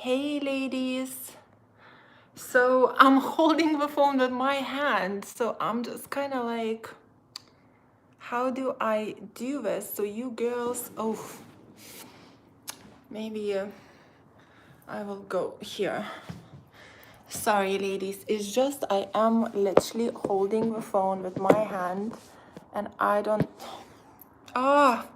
Hey ladies. So I'm holding the phone with my hand. So I'm just kind of like, how do I do this? So you girls, oh, maybe I will go here. Sorry ladies, it's just I am literally holding the phone with my hand and I don't, ah,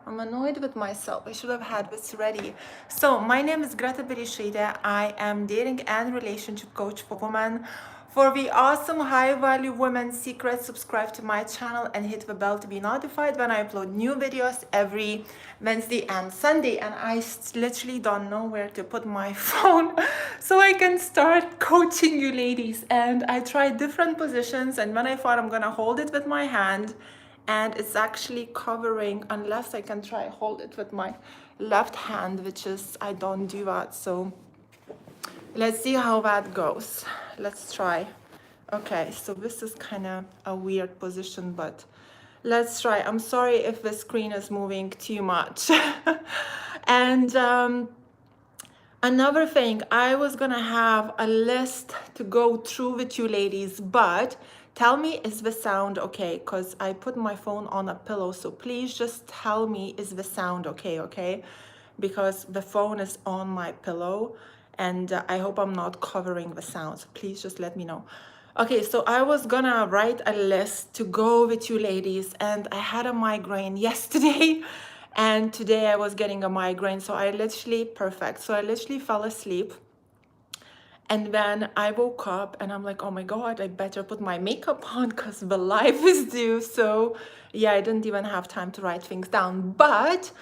I'm annoyed with myself. I should have had this ready. So my name is Greta Bereisaite. I am dating and relationship coach for women. For the awesome high value women secrets, subscribe to my channel and hit the bell to be notified when I upload new videos every Wednesday and Sunday. And I literally don't know where to put my phone so I can start coaching you ladies. And I tried different positions, and when I thought I'm gonna hold it with my hand, and it's actually covering, unless I can try hold it with my left hand, which is, I don't do that. So let's see how that goes. Let's try. Okay, so this is kind of a weird position, but let's try. I'm sorry if the screen is moving too much. And another thing, I was gonna have a list to go through with you ladies, but tell me, is the sound okay? Because I put my phone on a pillow, so please just tell me, is the sound okay, okay? Because the phone is on my pillow, and I hope I'm not covering the sound, so please just let me know. Okay, so I was gonna write a list to go with you ladies, and I had a migraine yesterday, and today I was getting a migraine, so I literally, perfect. So I literally fell asleep, and then I woke up and I'm like, oh my God, I better put my makeup on because the life is due. So yeah, I didn't even have time to write things down, but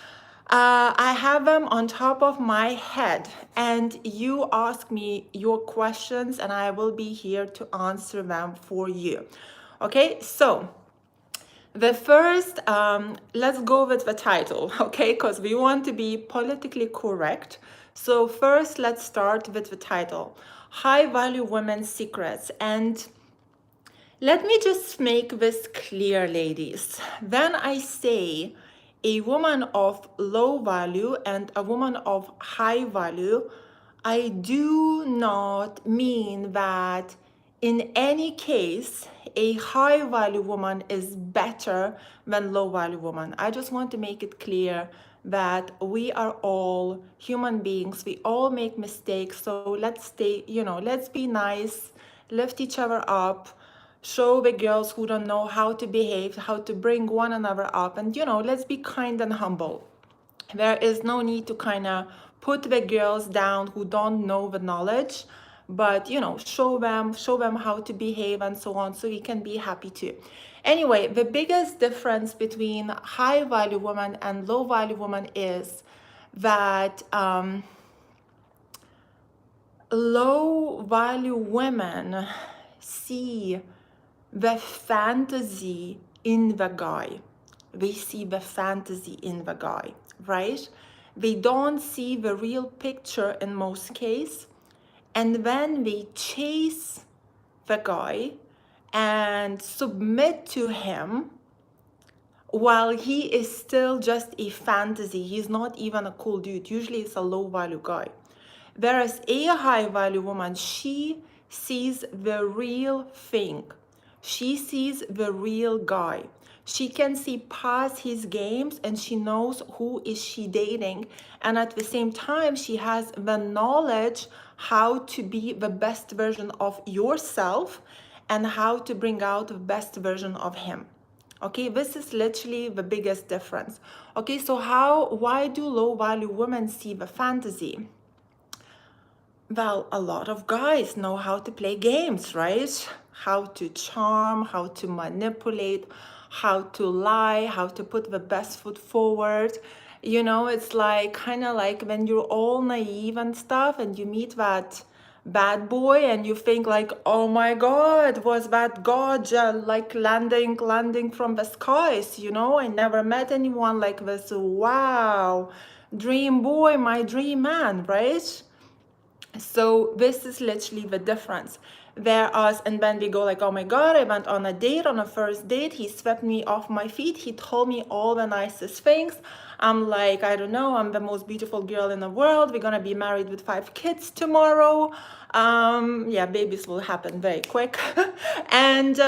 I have them on top of my head, and you ask me your questions and I will be here to answer them for you. Okay, so the first, let's go with the title, okay? Because we want to be politically correct. So first, let's start with the title, High Value Women's Secrets. And let me just make this clear, ladies. When I say a woman of low value and a woman of high value, I do not mean that in any case a high value woman is better than low value woman. I just want to make it clear that we are all human beings. We all make mistakes. So let's stay, let's be nice, lift each other up, show the girls who don't know how to behave, how to bring one another up, and let's be kind and humble. There is no need to kind of put the girls down who don't know the knowledge, but show them how to behave and so on, so we can be happy too. Anyway, the biggest difference between high value woman and low value woman is that low value women see the fantasy in the guy. They see the fantasy in the guy, right? They don't see the real picture in most cases. And then they chase the guy and submit to him while he is still just a fantasy. He's not even a cool dude. Usually it's a low value guy. Whereas a high value woman, she sees the real thing. She sees the real guy. She can see past his games and she knows who is she dating. And at the same time, she has the knowledge how to be the best version of yourself and how to bring out the best version of him. Okay, this is literally the biggest difference. Okay, so why do low value women see the fantasy? Well, a lot of guys know how to play games, right? How to charm, how to manipulate, how to lie, how to put the best foot forward. It's like kind of like when you're all naive and stuff and you meet that bad boy and you think like, oh my God, was that God like landing from the skies, I never met anyone like this. Wow, dream boy, my dream man, right? So this is literally the difference. Whereas, and then we go like, oh my God, I went on a date, on a first date, he swept me off my feet, he told me all the nicest things, I'm like, I don't know, I'm the most beautiful girl in the world. We're gonna be married with 5 kids tomorrow. Yeah, babies will happen very quick. And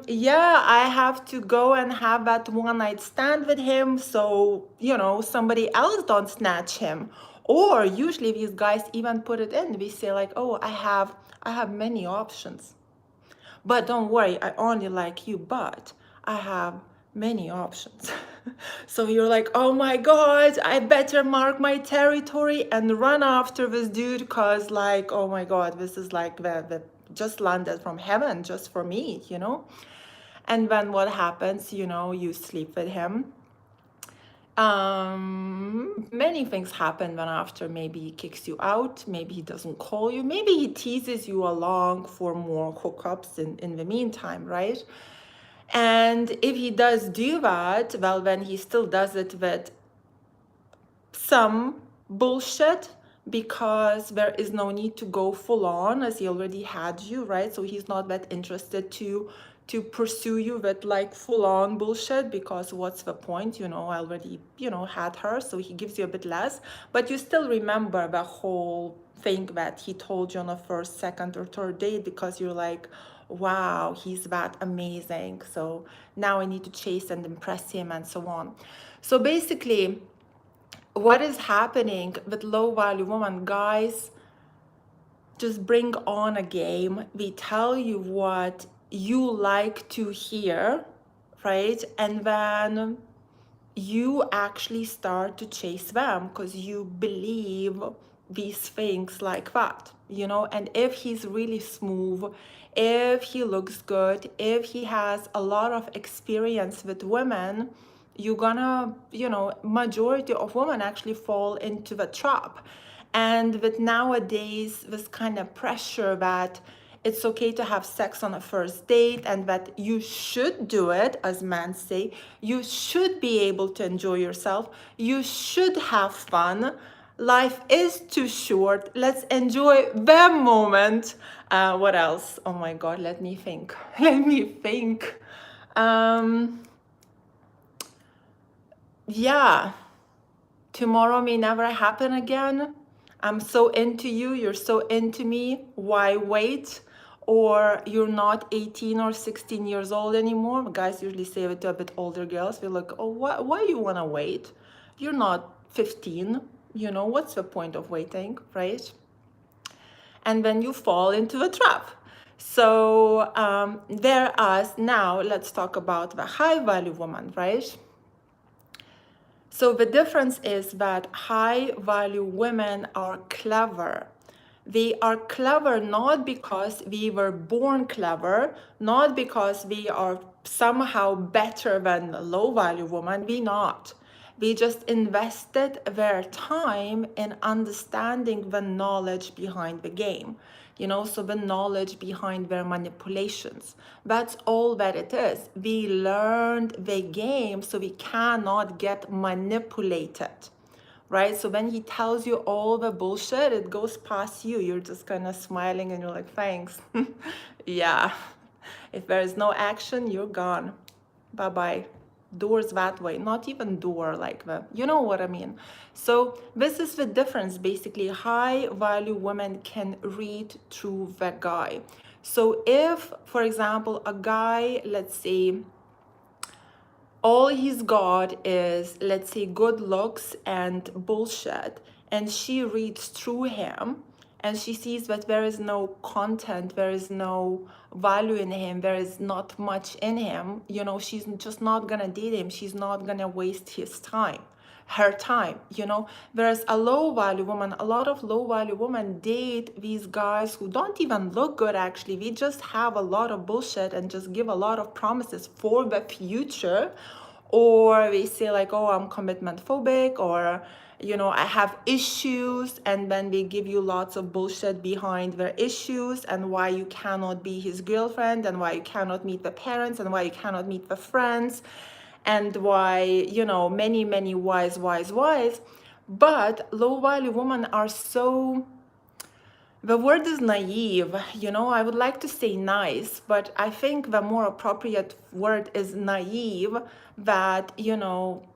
yeah, I have to go and have that one night stand with him, so you know, somebody else don't snatch him. Or usually these guys even put it in. We say like, oh, I have many options. But don't worry, I only like you, but I have many options. So you're like, oh my God, I better mark my territory and run after this dude, because like, oh my God, this is like the just landed from heaven just for me, you know? And then what happens, you know, you sleep with him. Many things happen when after. Maybe he kicks you out, maybe he doesn't call you, maybe he teases you along for more hookups in the meantime, right? And if he does do that, well, then he still does it with some bullshit, because there is no need to go full on, as he already had you, right? So he's not that interested to pursue you with like full on bullshit, because what's the point? You know, I already, you know, had her, so he gives you a bit less, but you still remember the whole thing that he told you on the first, second, or third date, because you're like, wow, he's that amazing, so now I need to chase and impress him, and so on. So basically, what is happening with low value woman, guys, just bring on a game. We tell you what you like to hear, right? And then you actually start to chase them because you believe these things like that, you know? And if he's really smooth, if he looks good, if he has a lot of experience with women, you're gonna, you know, majority of women actually fall into the trap. And with nowadays, this kind of pressure that it's okay to have sex on a first date and that you should do it, as men say, you should be able to enjoy yourself, you should have fun. Life is too short. Let's enjoy the moment. What else? Oh my God, let me think. Let me think. Yeah, tomorrow may never happen again. I'm so into you, you're so into me, why wait? Or you're not 18 or 16 years old anymore. Guys usually say it to a bit older girls. We're like, oh, why you wanna wait? You're not 15, you know, what's the point of waiting, right? And then you fall into a trap. So whereas now, let's talk about the high value woman, right? So the difference is that high value women are clever. They are clever not because we were born clever, not because we are somehow better than a low value woman. We not. We just invested their time in understanding the knowledge behind the game. You know, so the knowledge behind their manipulations. That's all that it is. We learned the game so we cannot get manipulated, right? So when he tells you all the bullshit, it goes past you. You're just kind of smiling and you're like, thanks. Yeah. If there is no action, you're gone. Bye-bye. Doors that way, not even door like the, you know what I mean? So this is the difference. Basically, high value women can read through the guy. So if, for example, a guy, let's say, all he's got is, let's say, good looks and bullshit, and she reads through him and she sees that there is no content, there is no value in him, there is not much in him, you know, she's just not gonna date him, she's not gonna waste his time, her time, you know. Whereas a low value woman, a lot of low value women date these guys who don't even look good. Actually, we just have a lot of bullshit and just give a lot of promises for the future, or we say like, oh, I'm commitment phobic, or you know, I have issues, and then they give you lots of bullshit behind their issues and why you cannot be his girlfriend, and why you cannot meet the parents, and why you cannot meet the friends, and why, you know, many whys. But low value women are so, the word is naive, you know, I would like to say nice, but I think the more appropriate word is naive, that, you know,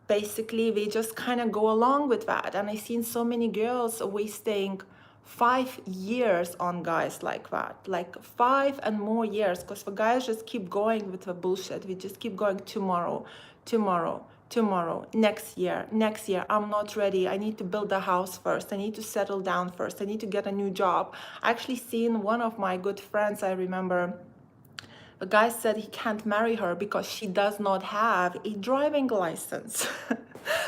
basically we just kind of go along with that. And I've seen so many girls wasting 5 years on guys like that, like 5 and more years, because the guys just keep going with the bullshit. We just keep going tomorrow, tomorrow, tomorrow, next year, next year. I'm not ready. I need to build a house first. I need to settle down first. I need to get a new job. I actually seen one of my good friends, I remember, the guy said he can't marry her because she does not have a driving license.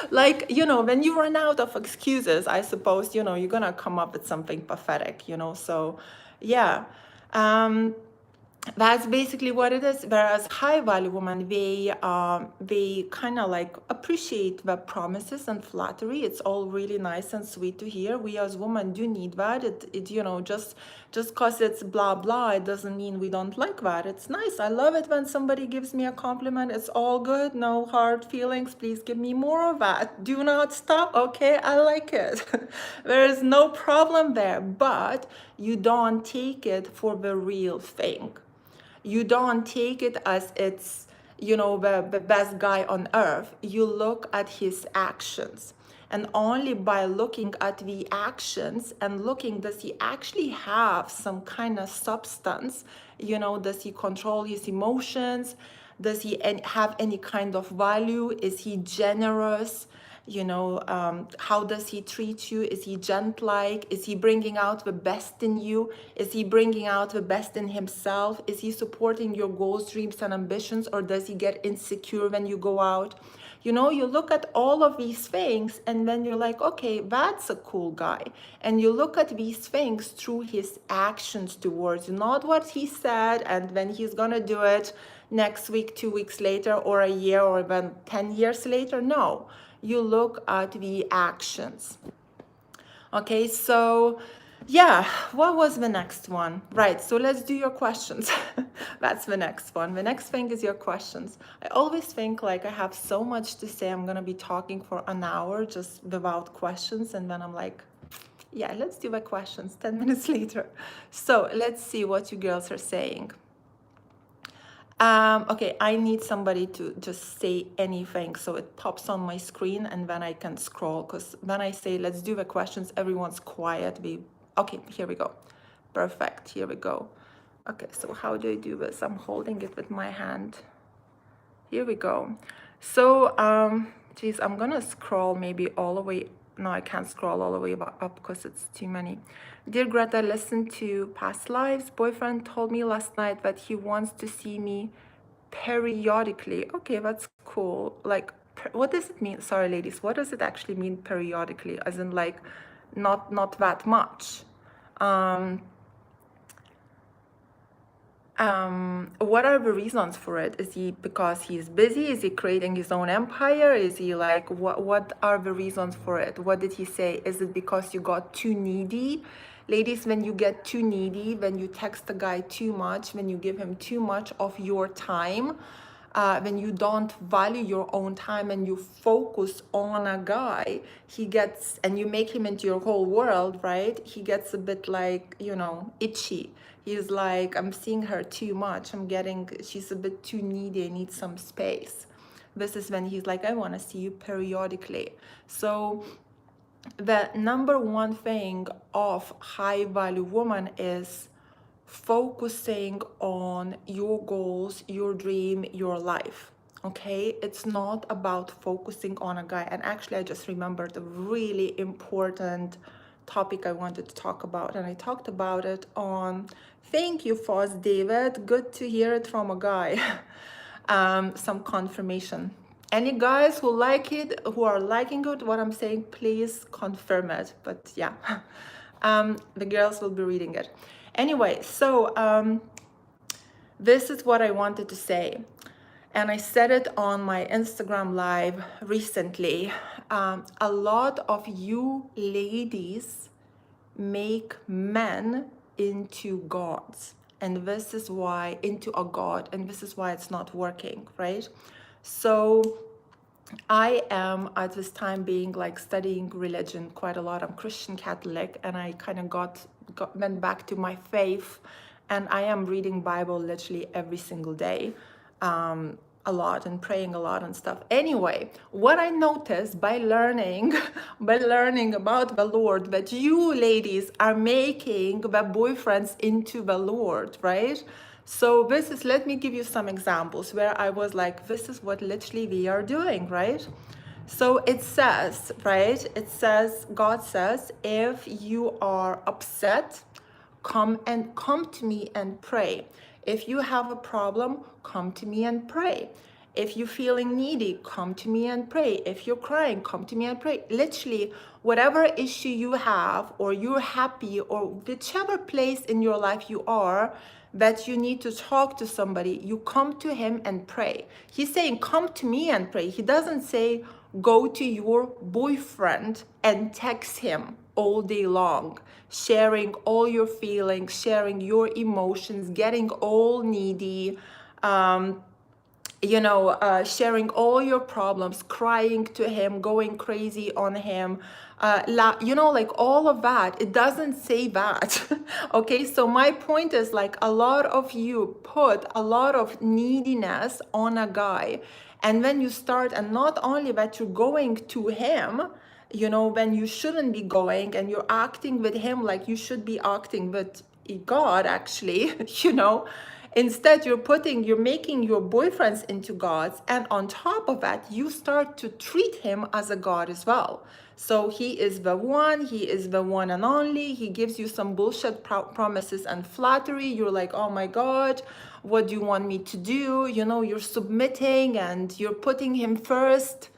Like, you know, when you run out of excuses, I suppose, you know, you're gonna come up with something pathetic, you know. So yeah, that's basically what it is. Whereas high value women, they kind of like appreciate the promises and flattery. It's all really nice and sweet to hear. We as women do need that. It you know, just cause it's blah blah, it doesn't mean we don't like that. It's nice. I love it when somebody gives me a compliment. It's all good, no hard feelings. Please give me more of that. Do not stop. Okay, I like it. There is no problem there, but you don't take it for the real thing. You don't take it as it's, you know, the best guy on earth. You look at his actions. And only by looking at the actions and looking, does he actually have some kind of substance? You know, does he control his emotions? Does he have any kind of value? Is he generous? You know, how does he treat you? Is he gent-like? Is he bringing out the best in you? Is he bringing out the best in himself? Is he supporting your goals, dreams, and ambitions? Or does he get insecure when you go out? You know, you look at all of these things and then you're like, okay, that's a cool guy. And you look at these things through his actions towards you, not what he said and when he's gonna do it next week, 2 weeks later, or a year, or even 10 years later. No, you look at the actions. Okay, so yeah, what was the next one? Right, so let's do your questions. That's the next one. The next thing is your questions. I always think like I have so much to say, I'm gonna be talking for an hour just without questions, and then I'm like, yeah, let's do the questions 10 minutes later. So let's see what you girls are saying. Okay, I need somebody to just say anything so it pops on my screen and then I can scroll, because when I say let's do the questions, everyone's quiet. Okay, here we go. Perfect, here we go. Okay, so how do I do this? I'm holding it with my hand. Here we go. So, geez, I'm gonna scroll maybe all the way. No, I can't scroll all the way up because it's too many. Dear Greta, listen to past lives. Boyfriend told me last night that he wants to see me periodically. Okay, that's cool. Like, what does it mean? Sorry, ladies. What does it actually mean periodically? As in, like, not that much. What are the reasons for it? Is he because he's busy? Is he creating his own empire? Is he like, what are the reasons for it? What did he say? Is it because you got too needy? Ladies, when you get too needy, when you text a guy too much, when you give him too much of your time, when you don't value your own time and you focus on a guy, he gets, and you make him into your whole world, right? He gets a bit like, you know, itchy. He's like, I'm seeing her too much. She's a bit too needy. I need some space. This is when he's like, I want to see you periodically. So the number one thing of high value woman is focusing on your goals, your dream, your life. Okay, it's not about focusing on a guy. And actually, I just remembered a really important topic I wanted to talk about, and I talked about it on, thank you, Foz David, good to hear it from a guy. Some confirmation. Any guys who like it, who are liking it, what I'm saying, please confirm it. But yeah, the girls will be reading it. Anyway, so this is what I wanted to say. And I said it on my Instagram live recently. A lot of you ladies make men into gods. And this is why, into a god, and this is why it's not working, right? So I am at this time being like studying religion quite a lot. I'm Christian Catholic, and I kind of went back to my faith, and I am reading Bible literally every single day. a lot and praying a lot and stuff. Anyway, what I noticed by learning, by learning about the Lord, that you ladies are making the boyfriends into the Lord, right? So this is, let me give you some examples where I was like, this is what literally we are doing, right? So it says, right? It says, God says, if you are upset, come to me and pray. If you have a problem, come to me and pray. If you're feeling needy, come to me and pray. If you're crying, come to me and pray. Literally, whatever issue you have, or you're happy, or whichever place in your life you are that you need to talk to somebody, you come to him and pray. He's saying, come to me and pray. He doesn't say, go to your boyfriend and text him all day long, sharing all your feelings, sharing your emotions, getting all needy, sharing all your problems, crying to him, going crazy on him, like all of that. It doesn't say that. Okay, so my point is, like, a lot of you put a lot of neediness on a guy, and when you start, and not only that, you're going to him, when you shouldn't be going, and you're acting with him like you should be acting with God, actually. Instead, you're making your boyfriends into gods, and on top of that, you start to treat him as a god as well. So he is the one and only. He gives you some bullshit promises and flattery. You're like, oh my God, what do you want me to do? You're submitting and you're putting him first.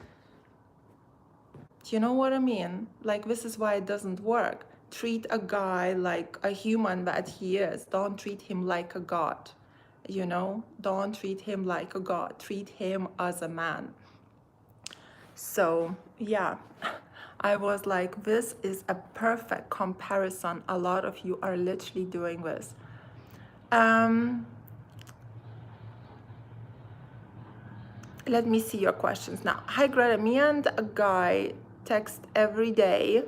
Do you know what I mean? Like, this is why it doesn't work. Treat a guy like a human that he is. Don't treat him like a god. Don't treat him like a god. Treat him as a man. So yeah, I was like, this is a perfect comparison. A lot of you are literally doing this. Let me see your questions now. Hi Greta, me and a guy text every day.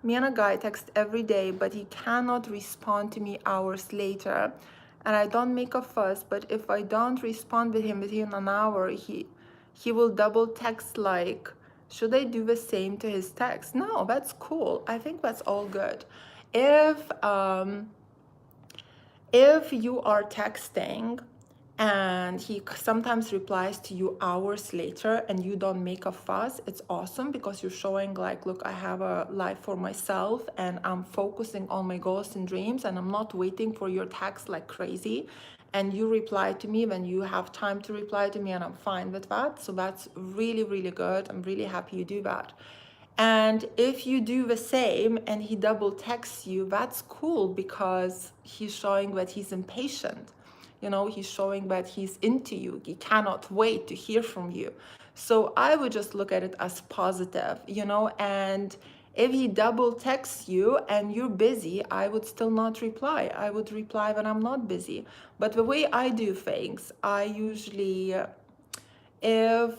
Me and a guy text every day, but he cannot respond to me hours later. And I don't make a fuss, but if I don't respond with him within an hour, he will double text. Like, should I do the same to his text? No, that's cool. I think that's all good. If you are texting and he sometimes replies to you hours later and you don't make a fuss, it's awesome, because you're showing, like, look, I have a life for myself and I'm focusing on my goals and dreams, and I'm not waiting for your text like crazy. And you reply to me when you have time to reply to me, and I'm fine with that. So that's really, really good. I'm really happy you do that. And if you do the same and he double texts you, that's cool, because he's showing that he's impatient. He's showing that he's into you. He cannot wait to hear from you. So I would just look at it as positive, and if he double texts you and you're busy, I would still not reply. I would reply when I'm not busy. But the way I do things, I usually, if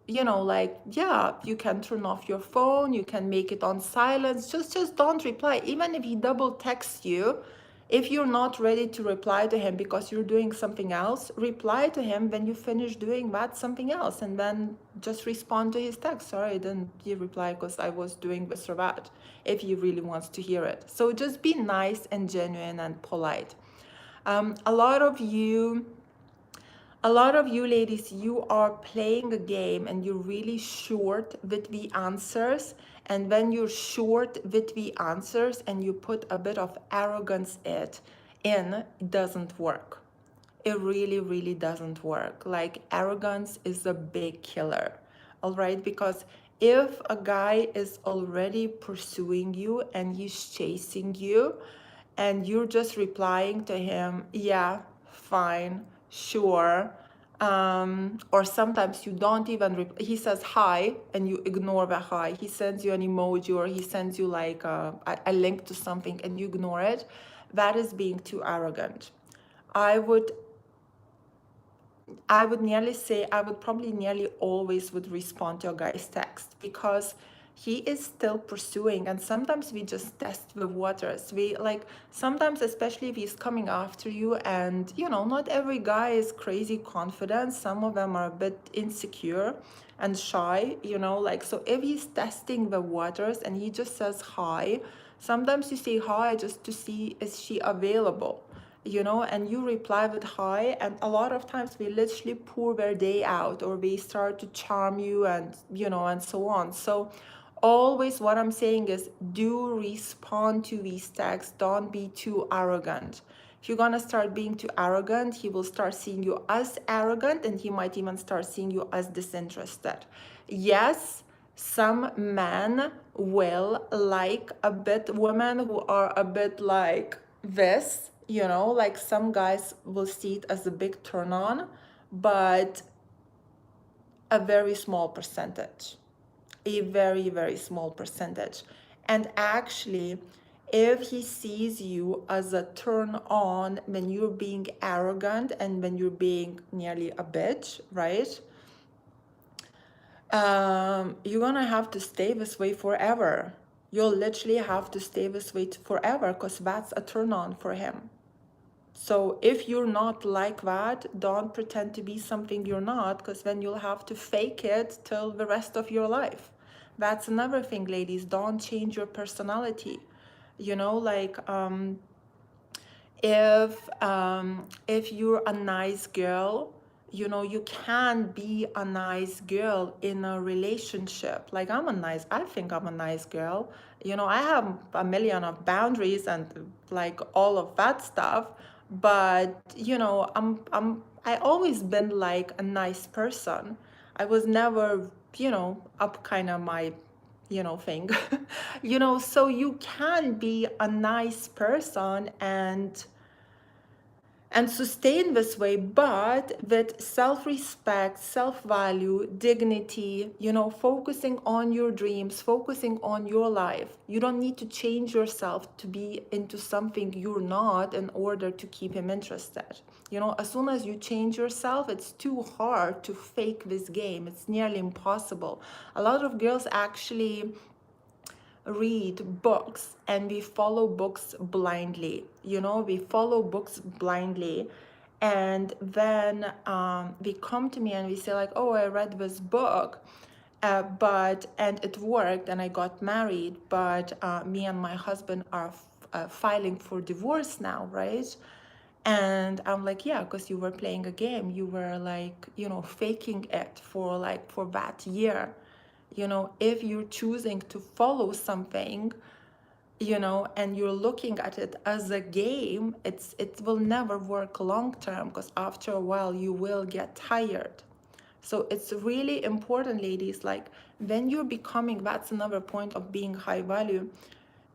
you can turn off your phone, you can make it on silence, just don't reply. Even if he double texts you, if you're not ready to reply to him because you're doing something else, reply to him when you finish doing that something else, and then just respond to his text. Sorry, I didn't reply because I was doing this or that, if he really wants to hear it. So just be nice and genuine and polite. A lot of you ladies, you are playing a game and you're really short with the answers. And when you're short with the answers and you put a bit of arrogance it doesn't work. It really, really doesn't work. Like, arrogance is a big killer, all right? Because if a guy is already pursuing you and he's chasing you and you're just replying to him, yeah, fine, sure, or sometimes you don't even he says hi and you ignore the hi. He sends you an emoji, or he sends you like a link to something and you ignore it. That is being too arrogant. I would nearly say, I would probably nearly always would respond to a guy's text, because he is still pursuing. And sometimes we just test the waters. We like, sometimes, especially if he's coming after you, and you know, not every guy is crazy confident. Some of them are a bit insecure and shy, you know, like, so if he's testing the waters and he just says hi, sometimes you say hi just to see, is she available, you know, and you reply with hi, and a lot of times we literally pour their day out, or we start to charm you, and you know, and so on. So always what I'm saying is, do respond to these texts. Don't be too arrogant. If you're gonna start being too arrogant, he will start seeing you as arrogant, and he might even start seeing you as disinterested. Yes, some men will like a bit women who are a bit like this, you know, like some guys will see it as a big turn on, but a very small percentage, a very, very small percentage. And actually, if he sees you as a turn on when you're being arrogant and when you're being nearly a bitch, right? You're gonna have to stay this way forever. You'll literally have to stay this way forever, because that's a turn on for him. So if you're not like that, don't pretend to be something you're not, because then you'll have to fake it till the rest of your life. That's another thing, ladies. Don't change your personality. You know, like, if you're a nice girl, you know, you can be a nice girl in a relationship. Like, I think I'm a nice girl. You know, I have a million of boundaries and like all of that stuff. But you know, I always been like a nice person. I was never, you know, up kind of my, you know, thing. You know, so you can be a nice person and sustain this way, but with self-respect, self-value, dignity, you know, focusing on your dreams, focusing on your life. You don't need to change yourself to be into something you're not in order to keep him interested. You know, as soon as you change yourself, it's too hard to fake this game. It's nearly impossible. A lot of girls actually read books and we follow books blindly. You know, we follow books blindly, and then they come to me and we say like, oh, I read this book, and it worked and I got married, but me and my husband are filing for divorce now, right? And I'm like, yeah, because you were playing a game. You were like, you know, faking it for that year. You know, if you're choosing to follow something, you know, and you're looking at it as a game, it will never work long term, because after a while you will get tired. So it's really important, ladies, like when you're becoming, that's another point of being high value,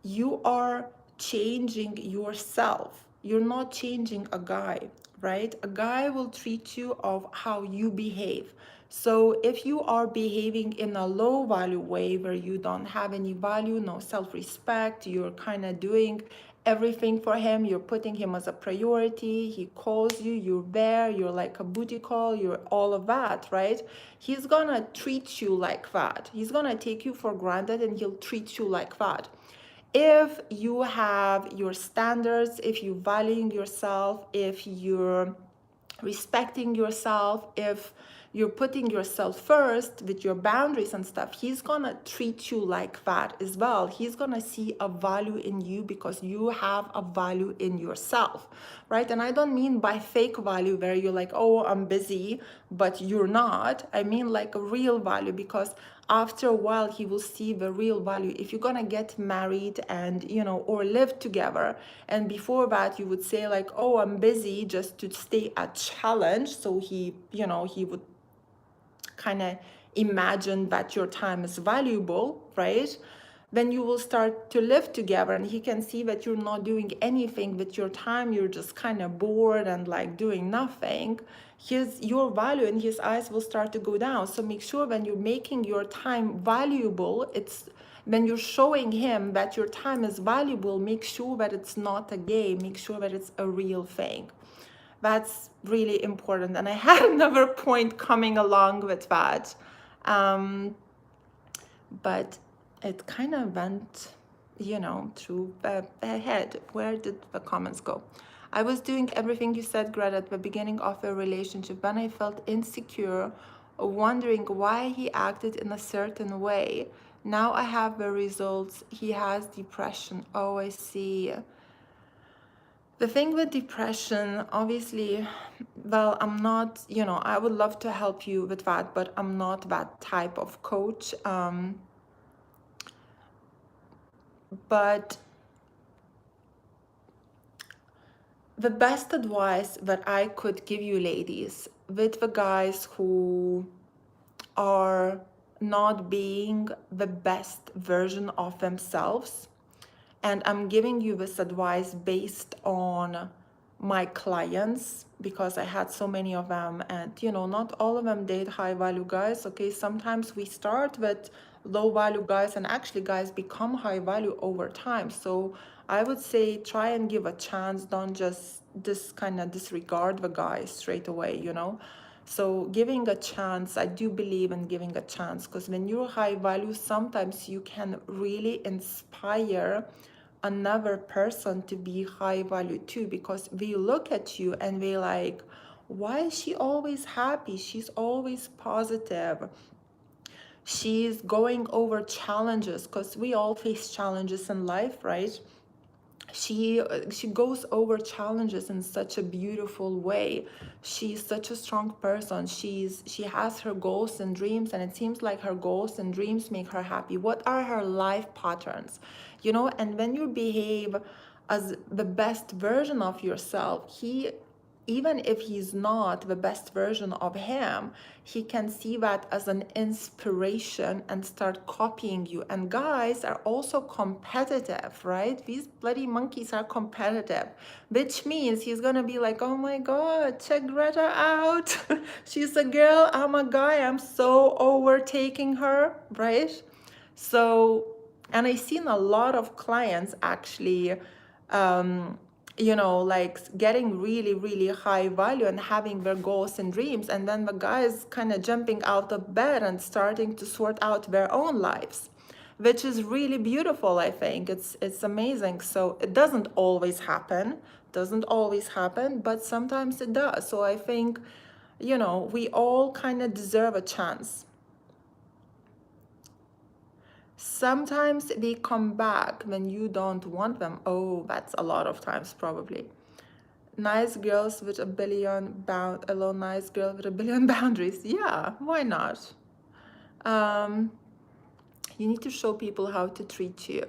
you are changing yourself. You're not changing a guy, right? A guy will treat you of how you behave. So if you are behaving in a low value way where you don't have any value, no self-respect, you're kind of doing everything for him, you're putting him as a priority, he calls you, you're there, you're like a booty call, you're all of that, right? He's gonna treat you like that. He's gonna take you for granted and he'll treat you like that. If you have your standards, if you're valuing yourself, if you're respecting yourself, if you're putting yourself first with your boundaries and stuff, he's gonna treat you like that as well. He's gonna see a value in you because you have a value in yourself, right? And I don't mean by fake value where you're like, oh, I'm busy, but you're not. I mean like a real value, because after a while he will see the real value. If you're gonna get married and, you know, or live together, and before that you would say like, oh, I'm busy, just to stay a challenge, so he, you know, he would kind of imagine that your time is valuable, right? Then you will start to live together and he can see that you're not doing anything with your time, you're just kind of bored and like doing nothing. Your value in his eyes will start to go down. So make sure when you're making your time valuable, it's when you're showing him that your time is valuable, make sure that it's not a game, make sure that it's a real thing. That's really important. And I had another point coming along with that. But it kind of went, through the head. Where did the comments go? I was doing everything you said, Greta, at the beginning of a relationship when I felt insecure, wondering why he acted in a certain way. Now I have the results. He has depression. Oh, I see. The thing with depression, obviously, well, I'm not, I would love to help you with that, but I'm not that type of coach. But the best advice that I could give you, ladies, with the guys who are not being the best version of themselves, and I'm giving you this advice based on my clients because I had so many of them, and not all of them date high value guys. Okay, sometimes we start with low value guys, and actually guys become high value over time. So I would say try and give a chance. Don't just kind of disregard the guy straight away, So giving a chance, I do believe in giving a chance, because when you're high value, sometimes you can really inspire another person to be high value too, because we look at you and we like, why is she always happy? She's always positive. She's going over challenges, because we all face challenges in life, right? She goes over challenges in such a beautiful way. She's such a strong person. She has her goals and dreams, and it seems like her goals and dreams make her happy. What are her life patterns? And when you behave as the best version of yourself, even if he's not the best version of him, he can see that as an inspiration and start copying you. And guys are also competitive, right? These bloody monkeys are competitive, which means he's gonna be like, oh my God, check Greta out. She's a girl, I'm a guy, I'm so overtaking her, right? So, and I've seen a lot of clients actually, like getting really, really high value and having their goals and dreams. And then the guys kind of jumping out of bed and starting to sort out their own lives, which is really beautiful. I think it's amazing. So it doesn't always happen, but sometimes it does. So I think, we all kind of deserve a chance. Sometimes they come back when you don't want them. Oh, that's a lot of times probably. Nice girls with a billion nice girl with a billion boundaries. Yeah, why not? You need to show people how to treat you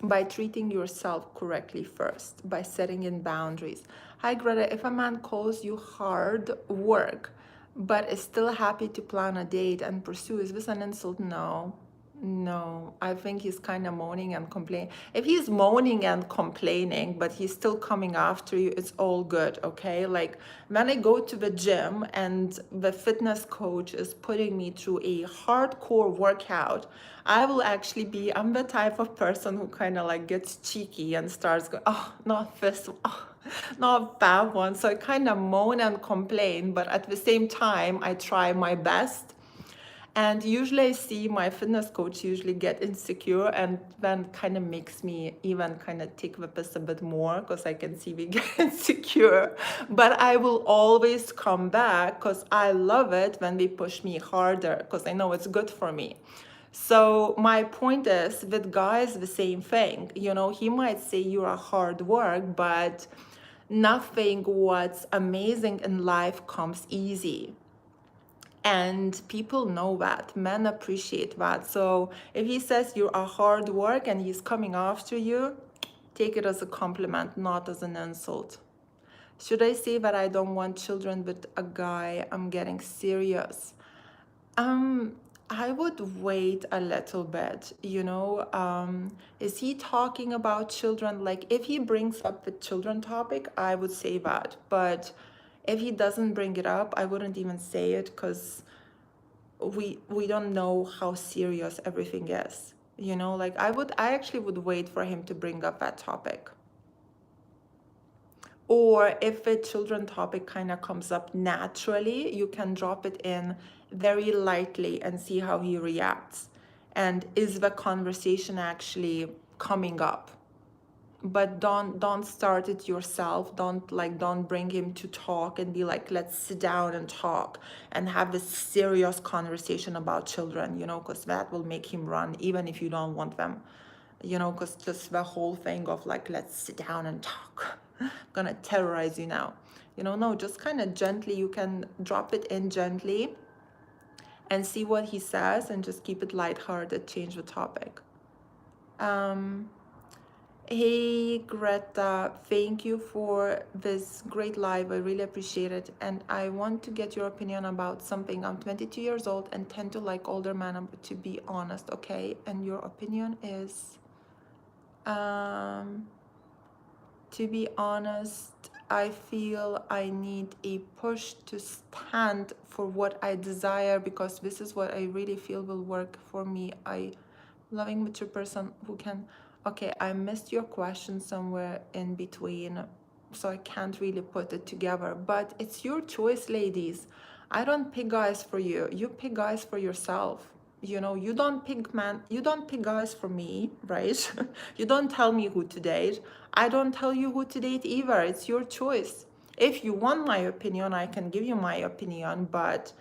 by treating yourself correctly first, by setting in boundaries. Hi Greta, if a man calls you hard work but is still happy to plan a date and pursue, is this an insult? No, I think he's kind of moaning and complaining. If he's moaning and complaining, but he's still coming after you, it's all good, okay? Like when I go to the gym and the fitness coach is putting me through a hardcore workout, I will actually be, I'm the type of person who kind of like gets cheeky and starts going, oh, not this, oh, not that one. So I kind of moan and complain, but at the same time, I try my best. And usually I see my fitness coach usually get insecure, and then kind of makes me even kind of take the piss a bit more, because I can see we get insecure. But I will always come back, because I love it when they push me harder, because I know it's good for me. So my point is, with guys, the same thing. He might say you're a hard work, but nothing what's amazing in life comes easy. And people know that, men appreciate that. So if he says you are hard work and he's coming after you, take it as a compliment, not as an insult. Should I say that I don't want children with a guy? I'm getting serious. I would wait a little bit, is he talking about children? Like if he brings up the children topic, I would say that. But if he doesn't bring it up, I wouldn't even say it, because we don't know how serious everything is. Like I actually would wait for him to bring up that topic. Or if the children topic kind of comes up naturally, you can drop it in very lightly and see how he reacts. and is the conversation actually coming up. But don't start it yourself. Don't bring him to talk and be like, let's sit down and talk and have this serious conversation about children, because that will make him run even if you don't want them, because just the whole thing of like, let's sit down and talk. I'm gonna terrorize you now. No, just kind of gently, you can drop it in gently and see what he says and just keep it lighthearted, change the topic. Hey Greta, thank you for this great live. I really appreciate it. And I want to get your opinion about something. I'm 22 years old and tend to like older men, to be honest, okay? And your opinion is, to be honest, I feel I need a push to stand for what I desire, because this is what I really feel will work for me. Loving mature person who can, okay, I missed your question somewhere in between, so I can't really put it together, but it's your choice, ladies. I don't pick guys for you. You pick guys for yourself. You don't pick guys for me, right? You don't tell me who to date. I don't tell you who to date either. It's your choice. If you want my opinion, I can give you my opinion, but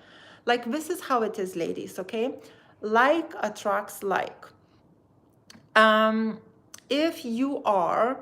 like, this is how it is, ladies, okay? Like attracts like. If you are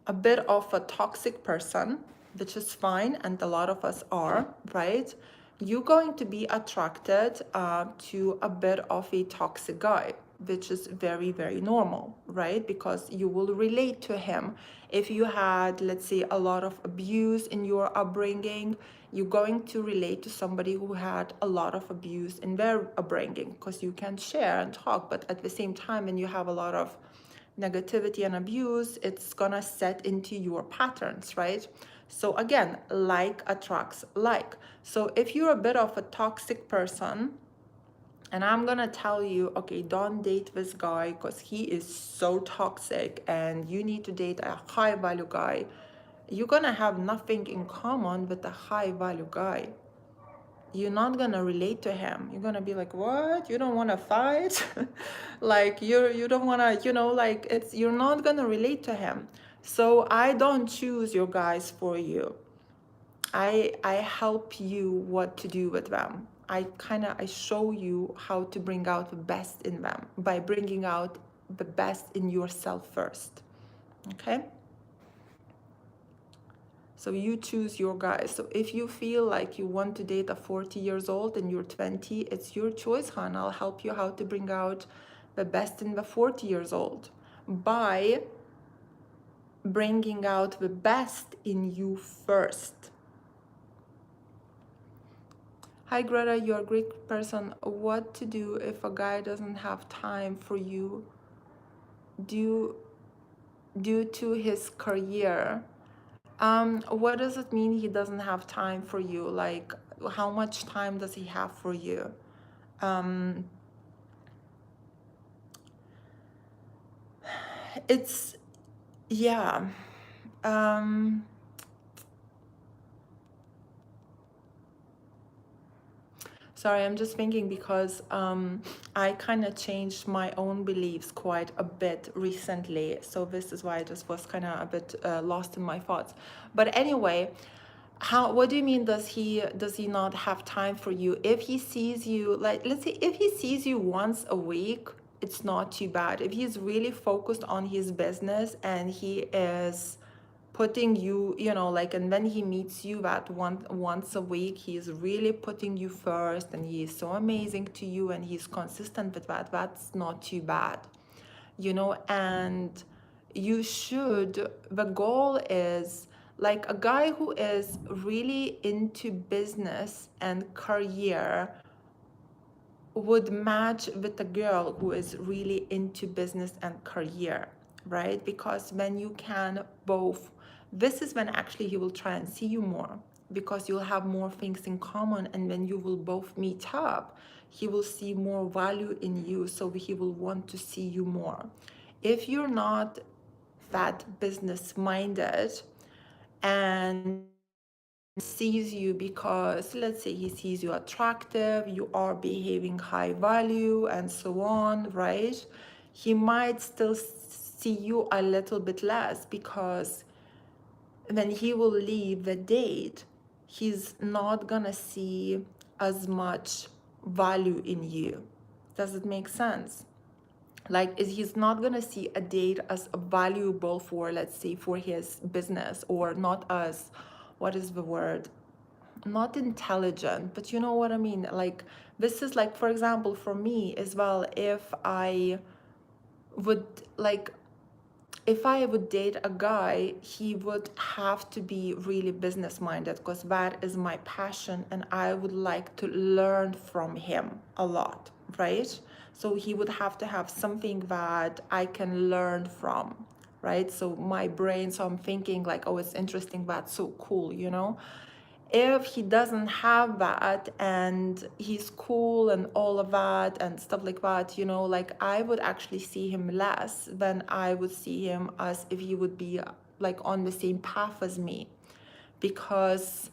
a bit of a toxic person, which is fine, and a lot of us are, right? You're going to be attracted to a bit of a toxic guy, which is very, very normal, right? Because you will relate to him. If you had, let's say, a lot of abuse in your upbringing, you're going to relate to somebody who had a lot of abuse in their upbringing, because you can share and talk. But at the same time, when you have a lot of negativity and abuse, it's gonna set into your patterns, right? So again, like attracts like. So if you're a bit of a toxic person, and I'm gonna tell you, okay, don't date this guy because he is so toxic, and you need to date a high value guy, you're gonna have nothing in common with a high value guy. You're not gonna relate to him. You're gonna be like, what? You don't want to fight? Like, you don't want to, like, you're not gonna relate to him. So I don't choose your guys for you. I help you what to do with them. I show you how to bring out the best in them by bringing out the best in yourself first. Okay? So you choose your guys. So if you feel like you want to date a 40 years old and you're 20, it's your choice, hon. I'll help you how to bring out the best in the 40 years old by bringing out the best in you first. Hi Greta, you're a great person. What to do if a guy doesn't have time for you due to his career? What does it mean he doesn't have time for you? Like, how much time does he have for you? It's, yeah. Sorry, I'm just thinking because I kind of changed my own beliefs quite a bit recently. So this is why I just was kind of a bit lost in my thoughts. But anyway, what do you mean does he not have time for you? If he sees you, like, let's say if he sees you once a week, it's not too bad. If he's really focused on his business and he is putting you, like, and when he meets you that once a week, he's really putting you first and he is so amazing to you and he's consistent with that, that's not too bad, and the goal is like a guy who is really into business and career would match with a girl who is really into business and career, right? Because when you can both, this is when actually he will try and see you more, because you'll have more things in common, and when you will both meet up, he will see more value in you, so he will want to see you more. If you're not that business minded and sees you because, let's say, he sees you attractive, you are behaving high value and so on, right? He might still see you a little bit less, because when he will leave the date, he's not gonna see as much value in you. Does it make sense? Like, he's not gonna see a date as valuable for, let's say, for his business, or not as, what is the word, not intelligent, but you know what I mean. Like, this is like, for example, for me as well, if I would like, if I would date a guy, he would have to be really business minded, because that is my passion and I would like to learn from him a lot, right? So he would have to have something that I can learn from, right? So my brain, so I'm thinking like, oh, it's interesting, that's so cool, you know? If he doesn't have that and he's cool and all of that and stuff like that, you know, like, I would actually see him less than I would see him as if he would be like on the same path as me, because,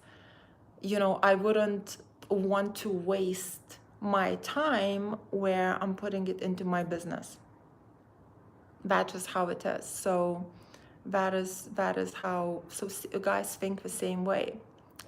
you know, I wouldn't want to waste my time where I'm putting it into my business. That's just how it is. So that is how, so guys think the same way.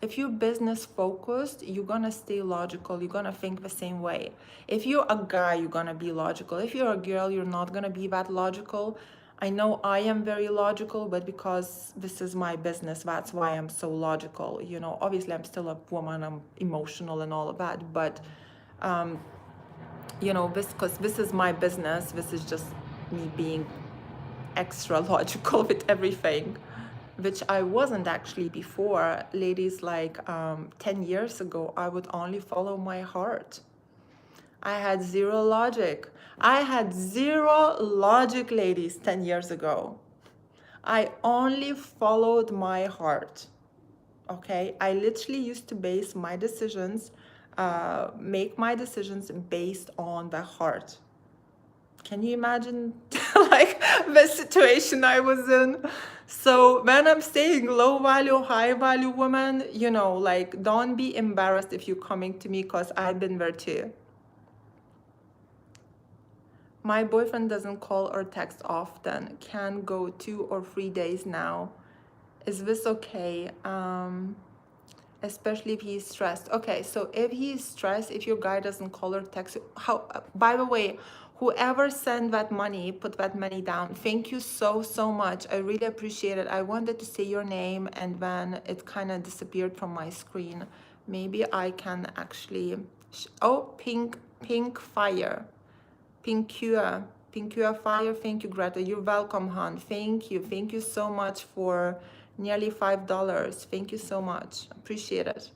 If you're business focused, you're gonna stay logical, you're gonna think the same way. If you're a guy, you're gonna be logical. If you're a girl, you're not gonna be that logical. I know I am very logical, but because this is my business, that's why I'm so logical. You know, obviously I'm still a woman, I'm emotional and all of that, but you know, this, because this is my business, this is just me being extra logical with everything, which I wasn't actually before. Ladies, like 10 years ago, I would only follow my heart. I had zero logic. I had zero logic, ladies, 10 years ago. I only followed my heart. Okay, I literally used to base my decisions, make my decisions based on the heart. Can you imagine like the situation I was in? So when I'm saying low value, high value woman, you know, like, don't be embarrassed if you're coming to me, because I've been there too. My boyfriend doesn't call or text often. Can go 2 or 3 days now. Is this okay? Especially if he's stressed. Okay, so if he's stressed, if your guy doesn't call or text you, how, by the way, whoever sent that money, put that money down, thank you so much. I really appreciate it. I wanted to say your name and then it kind of disappeared from my screen. Maybe I can actually, oh, pink fire, pinkua fire. Thank you, Greta. You're welcome, hon. Thank you so much for nearly $5. Thank you so much. Appreciate it.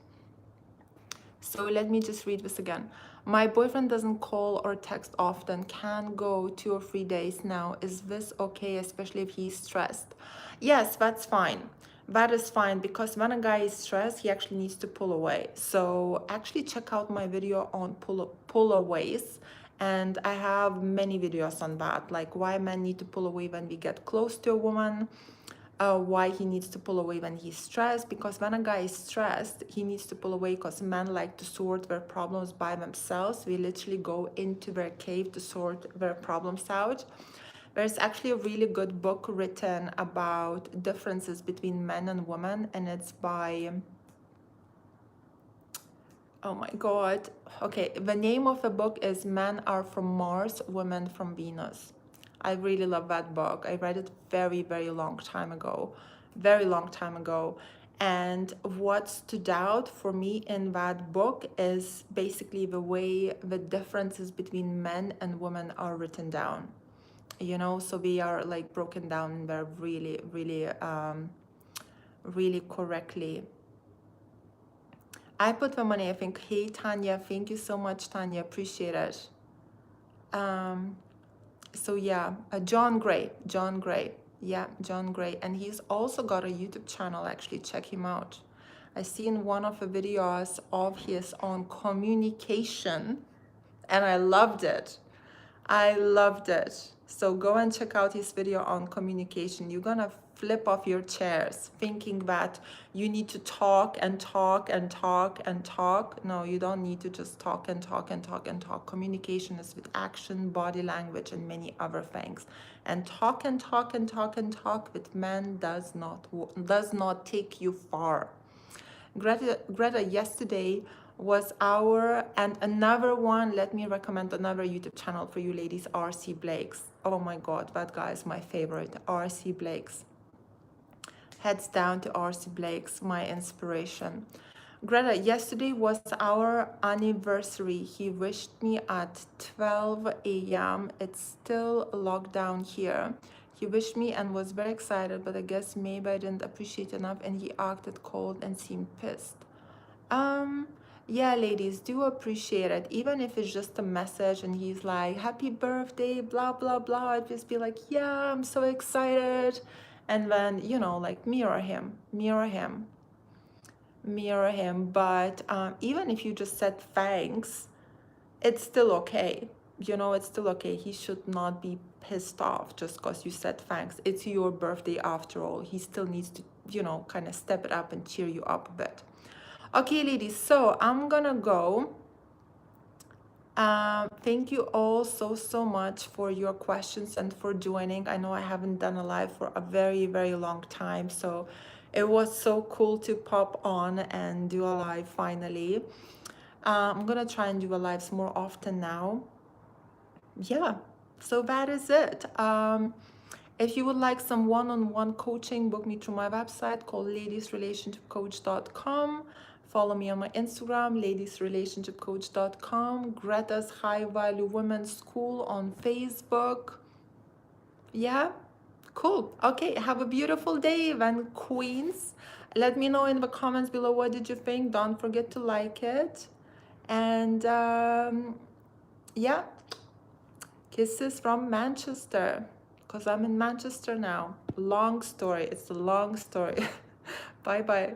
So let me just read this again. My boyfriend doesn't call or text often. Can go 2 or 3 days now. Is this okay, especially if he's stressed? Yes, that's fine. That is fine, because when a guy is stressed, he actually needs to pull away. So actually check out my video on pull-aways. And I have many videos on that, like why men need to pull away when we get close to a woman, why he needs to pull away when he's stressed. Because when a guy is stressed, he needs to pull away because men like to sort their problems by themselves. We literally go into their cave to sort their problems out. There's actually a really good book written about differences between men and women, and it's by, oh my God. Okay, the name of the book is Men Are From Mars, Women From Venus. I really love that book. I read it very long time ago. Very long time ago. And what stood out for me in that book is basically the way the differences between men and women are written down. You know, so we are like broken down there really correctly. I put the money, I think. Hey, Tanya, thank you so much, Tanya. Appreciate it. So yeah, John Gray. Yeah, John Gray. And he's also got a YouTube channel, actually. Check him out. I seen one of the videos of his on communication, and I loved it. I loved it. So go and check out his video on communication. You're gonna flip off your chairs thinking that you need to talk and talk and talk and talk. No, you don't need to just talk and talk and talk and talk. Communication is with action, body language, and many other things. And talk and talk and talk and talk with men does not take you far. Greta, yesterday was and another one, let me recommend another YouTube channel for you ladies, RC Blake's. Oh my God, that guy is my favorite, RC Blake's. Heads down to RC Blake's, my inspiration. Greta, yesterday was our anniversary. He wished me at 12 a.m. It's still lockdown here. He wished me and was very excited, but I guess maybe I didn't appreciate enough and he acted cold and seemed pissed. Yeah, ladies, do appreciate it. Even if it's just a message and he's like, happy birthday, blah, blah, blah. I'd just be like, yeah, I'm so excited. And then, you know, like mirror him. But even if you just said thanks, it's still okay. You know, it's still okay. He should not be pissed off just because you said thanks. It's your birthday after all. He still needs to, you know, kind of step it up and cheer you up a bit. Okay, ladies, so I'm gonna go. Thank you all so much for your questions and for joining. I know I haven't done a live for a very long time, so it was so cool to pop on and do a live finally. I'm gonna try and do a lives more often now. Yeah, so that is it. If you would like some one-on-one coaching, book me through my website called ladiesrelationshipcoach.com. Follow me on my Instagram, ladiesrelationshipcoach.com, Greta's High Value Women's School on Facebook. Yeah, cool. Okay, have a beautiful day then, queens. Let me know in the comments below what did you think. Don't forget to like it. And yeah, kisses from Manchester, because I'm in Manchester now. Long story. It's a long story. Bye bye.